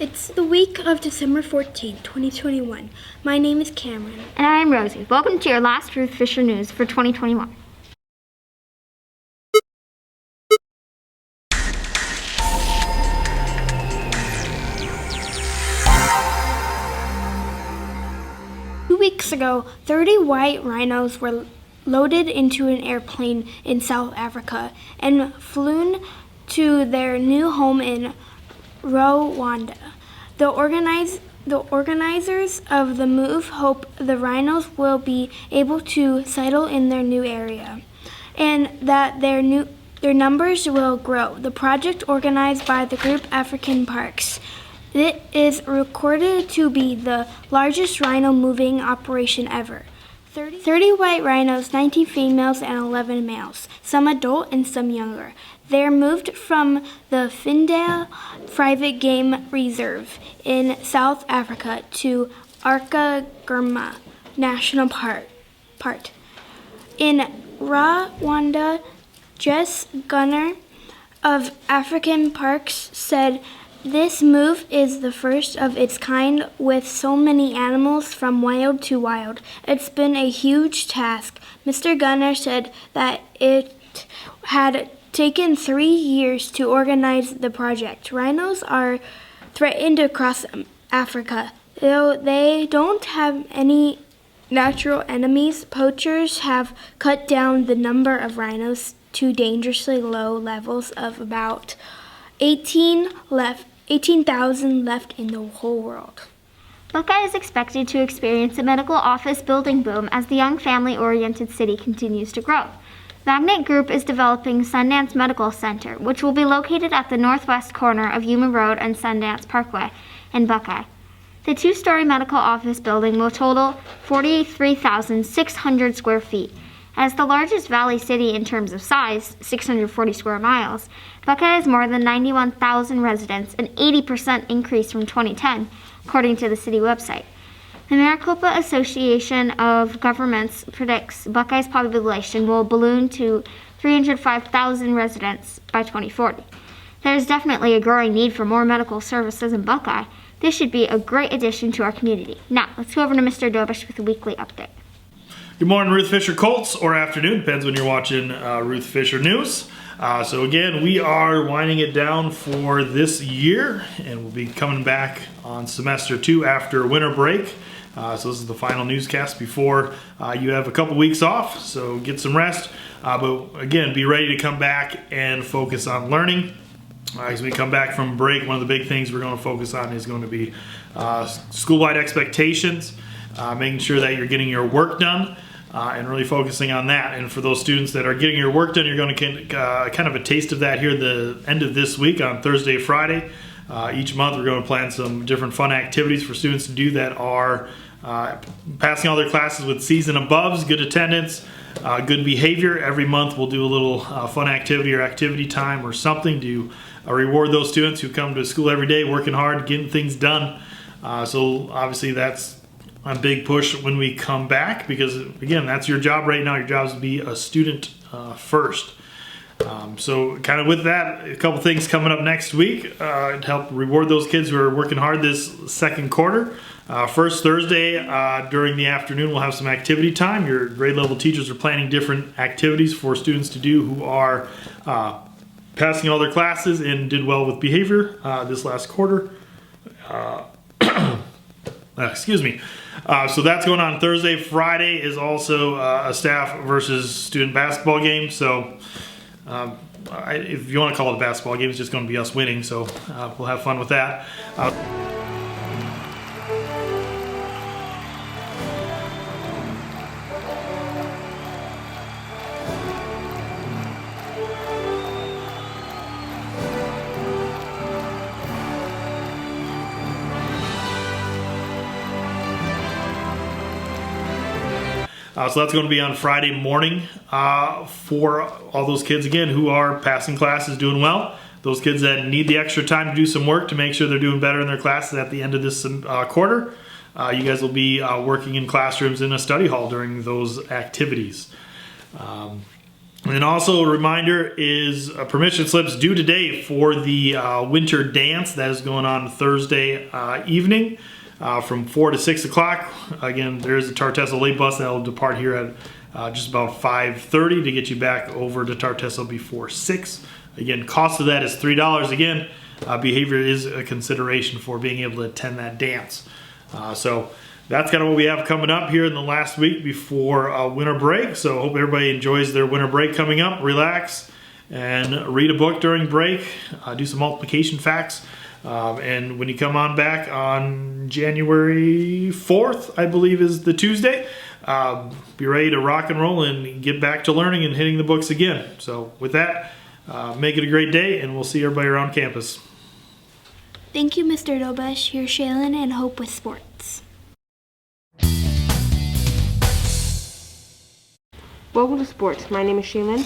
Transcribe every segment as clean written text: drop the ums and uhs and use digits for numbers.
It's the week of December 14th, 2021. My name is Cameron. And I'm Rosie. Welcome to your last Ruth Fisher News for 2021. Two weeks ago, 30 white rhinos were loaded into an airplane in South Africa and flown to their new home in Rwanda. The organizers of the move hope the rhinos will be able to settle in their new area and that their numbers will grow. The project, organized by the group African Parks, it is recorded to be the largest rhino moving operation ever. 30 white rhinos, 19 females and 11 males, some adult and some younger. They're moved from the Findale Private Game Reserve in South Africa to Arkagerma National Park. In Rwanda, Jess Gunner of African Parks said this move is the first of its kind with so many animals from wild to wild. It's been a huge task. Mr. Gunner said that it had taken 3 years to organize the project. Rhinos are threatened across Africa. Though they don't have any natural enemies, poachers have cut down the number of rhinos to dangerously low levels of about 18,000 left in the whole world. Buckeye is expected to experience a medical office building boom as the young family-oriented city continues to grow. Magnet Group is developing Sundance Medical Center, which will be located at the northwest corner of Yuma Road and Sundance Parkway in Buckeye. The two-story medical office building will total 43,600 square feet. As the largest valley city in terms of size, 640 square miles, Buckeye has more than 91,000 residents, an 80% increase from 2010, according to the city website. The Maricopa Association of Governments predicts Buckeye's population will balloon to 305,000 residents by 2040. There is definitely a growing need for more medical services in Buckeye. This should be a great addition to our community. Now, let's go over to Mr. Dobish with a weekly update. Good morning, Ruth Fisher Colts, or afternoon, depends when you're watching Ruth Fisher News. So again, we are winding it down for this year, and we'll be coming back on semester 2 after winter break. So this is the final newscast before you have a couple weeks off, so get some rest. But again, be ready to come back and focus on learning. As we come back from break, one of the big things we're going to focus on is going to be school-wide expectations, making sure that you're getting your work done, and really focusing on that. And for those students that are getting your work done, you're going to get kind of a taste of that here at the end of this week on Thursday, Friday. Each month we're going to plan some different fun activities for students to do that are passing all their classes with C's and aboves, good attendance, good behavior. Every month we'll do a little fun activity or activity time or something to reward those students who come to school every day working hard, getting things done. So obviously that's a big push when we come back, because again, that's your job right now. Your job is to be a student first. So kind of with that, a couple things coming up next week to help reward those kids who are working hard this second quarter. First Thursday during the afternoon, we'll have some activity time. Your grade level teachers are planning different activities for students to do who are passing all their classes and did well with behavior this last quarter. Excuse me. So that's going on Thursday. Friday is also a staff versus student basketball game. So if you want to call it a basketball game, it's just going to be us winning. So we'll have fun with that. So that's going to be on Friday morning for all those kids, again, who are passing classes, doing well. Those kids that need the extra time to do some work to make sure they're doing better in their classes at the end of this quarter. You guys will be working in classrooms in a study hall during those activities. And then also a reminder is permission slips due today for the winter dance that is going on Thursday evening from 4 to 6 o'clock. Again, there is a Tartessa late bus that will depart here at just about 5:30 to get you back over to Tartessa before 6. Again, cost of that is $3. Again, behavior is a consideration for being able to attend that dance. So that's kind of what we have coming up here in the last week before winter break. So hope everybody enjoys their winter break coming up. Relax and read a book during break. Do some multiplication facts. And when you come on back on January 4th, I believe is the Tuesday, be ready to rock and roll and get back to learning and hitting the books again. So with that, make it a great day, and we'll see everybody around campus. Thank you, Mr. Dobesh. Here's Shaylin and Hope with sports. Welcome to sports. My name is Shaylin.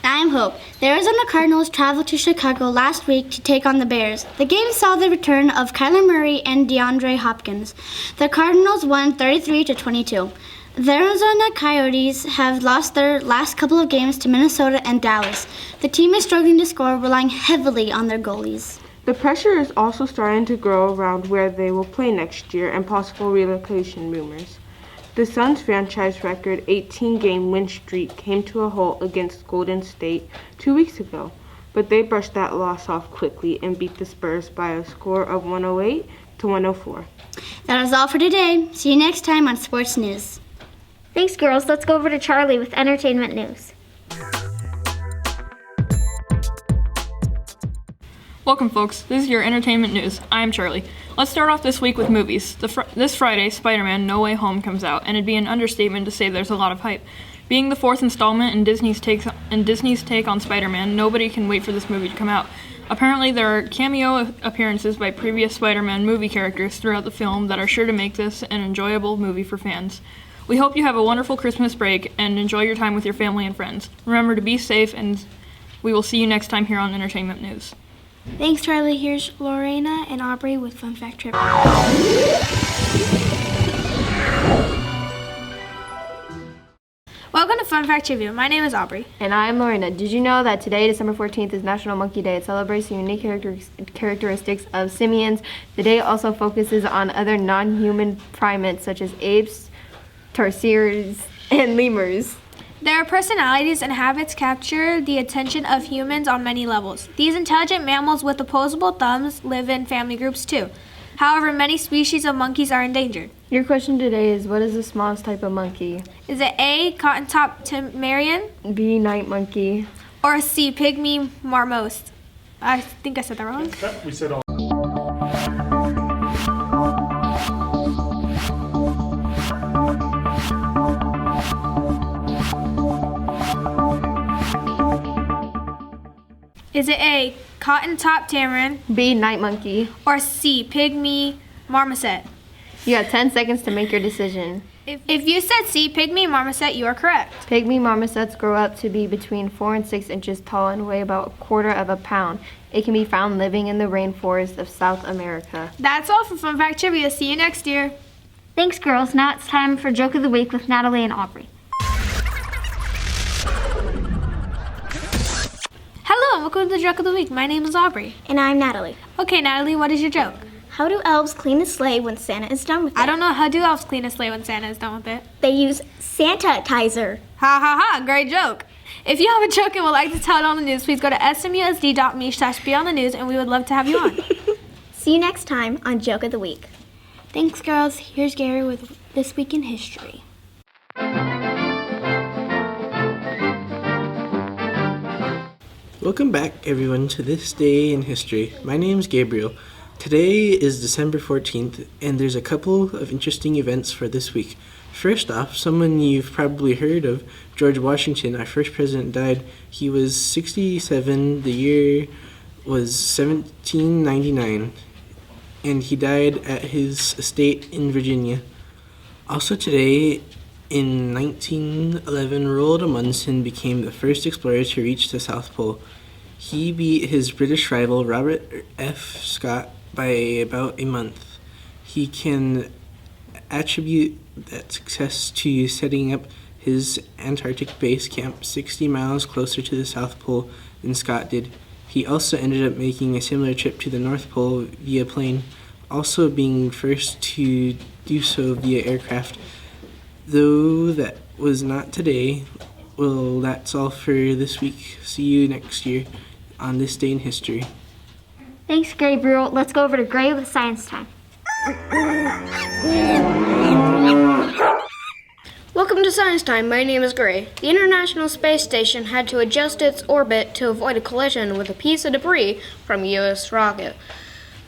I'm Hope. The Arizona Cardinals traveled to Chicago last week to take on the Bears. The game saw the return of Kyler Murray and DeAndre Hopkins. The Cardinals won 33-22. The Arizona Coyotes have lost their last couple of games to Minnesota and Dallas. The team is struggling to score, relying heavily on their goalies. The pressure is also starting to grow around where they will play next year and possible relocation rumors. The Suns' franchise record 18-game win streak came to a halt against Golden State 2 weeks ago, but they brushed that loss off quickly and beat the Spurs by a score of 108-104. That is all for today. See you next time on Sports News. Thanks, girls. Let's go over to Charlie with entertainment news. Welcome, folks. This is your entertainment news. I'm Charlie. Let's start off this week with movies. This Friday, Spider-Man No Way Home comes out, and it'd be an understatement to say there's a lot of hype. Being the fourth installment in Disney's take on Spider-Man, nobody can wait for this movie to come out. Apparently, there are cameo appearances by previous Spider-Man movie characters throughout the film that are sure to make this an enjoyable movie for fans. We hope you have a wonderful Christmas break and enjoy your time with your family and friends. Remember to be safe, and we will see you next time here on Entertainment News. Thanks, Charlie. Here's Lorena and Aubrey with Fun Fact Trivia. Welcome to Fun Fact Trivia. My name is Aubrey. And I'm Lorena. Did you know that today, December 14th, is National Monkey Day? It celebrates the unique characteristics of simians. The day also focuses on other non-human primates such as apes, tarsiers, and lemurs. Their personalities and habits capture the attention of humans on many levels. These intelligent mammals with opposable thumbs live in family groups too. However, many species of monkeys are endangered. Your question today is, what is the smallest type of monkey? Is it A, cotton-top Temerian, B, night monkey. or C, pygmy marmoset? I think I said that wrong. We said all. Is it A, cotton-top tamarin, B, night monkey. or C, pygmy marmoset? You have 10 seconds to make your decision. If you said C, pygmy marmoset, you are correct. Pygmy marmosets grow up to be between 4 and 6 inches tall and weigh about a quarter of a pound. It can be found living in the rainforest of South America. That's all for Fun Fact Trivia. See you next year. Thanks, girls. Now it's time for Joke of the Week with Natalie and Aubrey. Hello, and welcome to the Joke of the Week. My name is Aubrey. And I'm Natalie. Okay, Natalie, what is your joke? How do elves clean a sleigh when Santa is done with it? I don't know. How do elves clean a sleigh when Santa is done with it? They use Santa-tizer. Ha ha ha, great joke. If you have a joke and would like to tell it on the news, please go to smusd.me/beonthenews, and we would love to have you on. See you next time on Joke of the Week. Thanks, girls. Here's Gary with This Week in History. Welcome back, everyone, to This Day in History. My name's Gabriel. Today is December 14th, and there's a couple of interesting events for this week. First off, someone you've probably heard of, George Washington, our first president, died. He was 67. The year was 1799, and he died at his estate in Virginia. Also today, in 1911, Roald Amundsen became the first explorer to reach the South Pole. He beat his British rival, Robert F. Scott, by about a month. He can attribute that success to setting up his Antarctic base camp 60 miles closer to the South Pole than Scott did. He also ended up making a similar trip to the North Pole via plane, also being first to do so via aircraft. Though that was not today, well, that's all for this week. See you next year on This Day in History. Thanks, Gabriel. Let's go over to Gray with Science Time. Welcome to Science Time. My name is Gray. The International Space Station had to adjust its orbit to avoid a collision with a piece of debris from a U.S. rocket.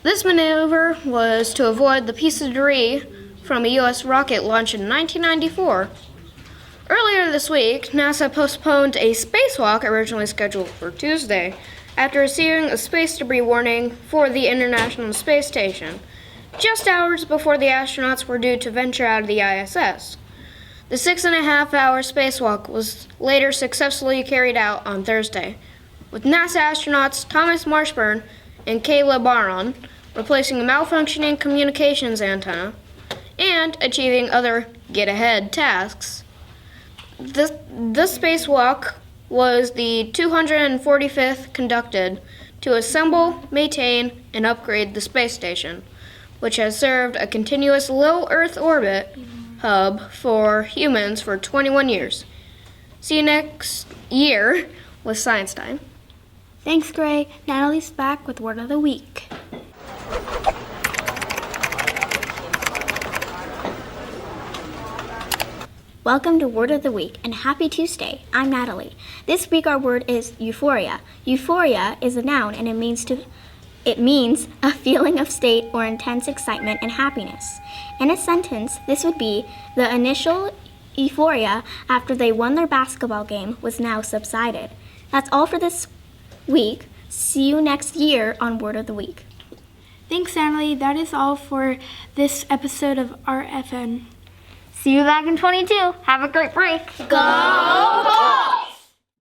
This maneuver was to avoid the piece of debris from a U.S. rocket launched in 1994. Earlier this week, NASA postponed a spacewalk originally scheduled for Tuesday after receiving a space debris warning for the International Space Station, just hours before the astronauts were due to venture out of the ISS. The 6.5-hour spacewalk was later successfully carried out on Thursday, with NASA astronauts Thomas Marshburn and Kayla Barron replacing a malfunctioning communications antenna and achieving other get-ahead tasks. The spacewalk was the 245th conducted to assemble, maintain, and upgrade the space station, which has served a continuous low Earth orbit hub for humans for 21 years. See you next year with Science Time. Thanks, Gray. Natalie's back with Word of the Week. Welcome to Word of the Week and happy Tuesday. I'm Natalie. This week our word is euphoria. Euphoria is a noun and it means a feeling of state or intense excitement and happiness. In a sentence, this would be the initial euphoria after they won their basketball game was now subsided. That's all for this week. See you next year on Word of the Week. Thanks, Natalie. That is all for this episode of RFN. See you back in 22. Have a great break. Go